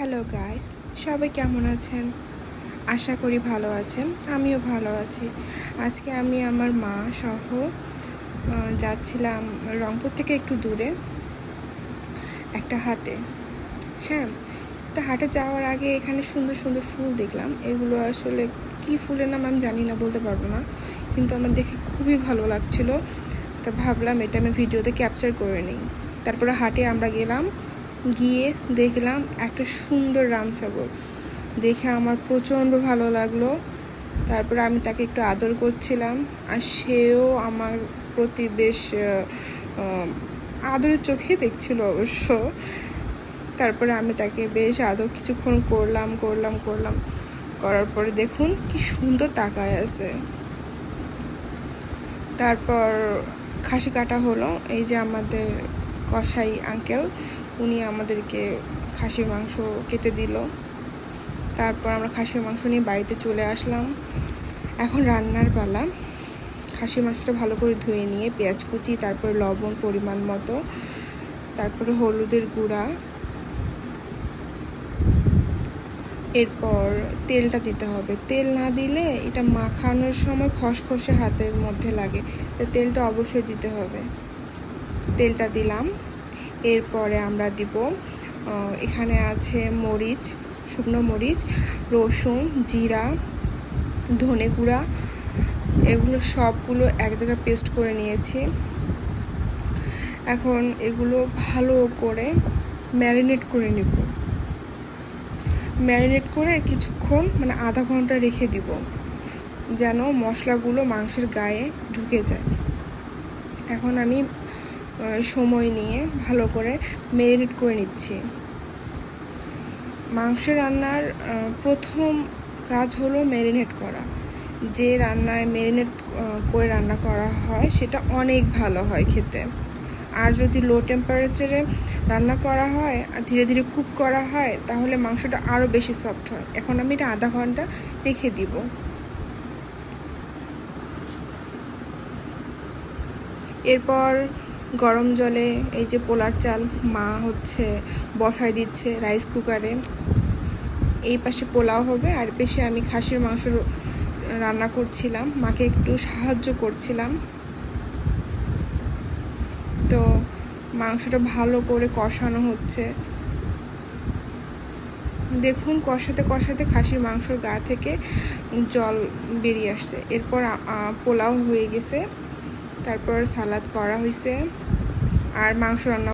Hello guys, সবাই কেমন আছেন? আশা করি ভালো আছেন। আমিও ভালো আছি। আজকে আমি আমার মা সহ যাচ্ছিলাম রংপুর থেকে একটু দূরে একটা হাটে। হ্যাঁ, তো হাটে যাওয়ার আগে এখানে সুন্দর সুন্দর ফুল দেখলাম। এগুলো আসলে কি ফুলের নাম আমি জানি না, বলতে পারবো না, কিন্তু আমার দেখে খুবই ভালো লাগছিল। তা ভাবলাম এটা আমি ভিডিওতে ক্যাপচার করে নিই। তারপরে হাটে আমরা গেলাম, গিয়ে দেখলাম একটা সুন্দর রামছাগর। দেখে আমার প্রচণ্ড ভালো লাগলো। তারপরে আমি তাকে একটু আদর করছিলাম, আর সেও আমার প্রতি বেশ আদরের চোখে দেখছিল অবশ্য। তারপরে আমি তাকে বেশ আদর কিছুক্ষণ করলাম করার পরে দেখুন কি সুন্দর তাকায় আছে। তারপর খাসি কাটা হলো। এই যে আমাদের কসাই আঙ্কেল, উনি আমাদেরকে খাসির মাংস কেটে দিল। তারপর আমরা খাসির মাংস নিয়ে বাড়িতে চলে আসলাম। এখন রান্নার পালা। খাসির মাংসটা ভালো করে ধুয়ে নিয়ে পেঁয়াজ কুচি, তারপর লবণ পরিমাণ মতো, তারপরে হলুদের গুঁড়া, এরপর তেলটা দিতে হবে। তেল না দিলে এটা মাখানোর সময় খসখসে হাতের মধ্যে লাগে, তো তেলটা অবশ্যই দিতে হবে। তেলটা দিলাম। এরপরে আমরা দিব এখানে আছে মরিচ, শুকনো মরিচ, রসুন, জিরা, ধনে গুঁড়া, এগুলো সবগুলো এক জায়গায় পেস্ট করে নিয়েছি। এখন এগুলো ভালো করে ম্যারিনেট করে নেব। ম্যারিনেট করে কিছুক্ষণ মানে আধা ঘন্টা রেখে দিব, যেন মশলাগুলো মাংসের গায়ে ঢুকে যায়। এখন আমি সময় নিয়ে ভালো করে ম্যারিনেট করে নিচ্ছি। মাংস রান্নার প্রথম কাজ হলো ম্যারিনেট করা। যে রান্নায় ম্যারিনেট করে রান্না করা হয় সেটা অনেক ভালো হয় খেতে। আর যদি লো টেম্পারেচারে রান্না করা হয় আর ধীরে ধীরে কুক করা হয়, তাহলে মাংসটা আরও বেশি সফট হয়। এখন আমি এটা আধা ঘন্টা রেখে দিব। এরপর গরম জলে এই যে পোলার চাল মা বসায় দিচ্ছে রাইস কুকারে। এই পাশে পোলাও হবে, আর পাশে আমি খাসির মাংস রান্না করছিলাম, মাকে একটু সাহায্য করছিলাম। তো মাংসটা ভালো করে কষানো হচ্ছে। দেখুন কষাতে কষাতে খাসির মাংসর গা থেকে জল বেরিয়ে আসছে। এরপর পোলাও হয়ে গেছে। তারপর সালাদ করা হয়েছে আর মাংস রান্না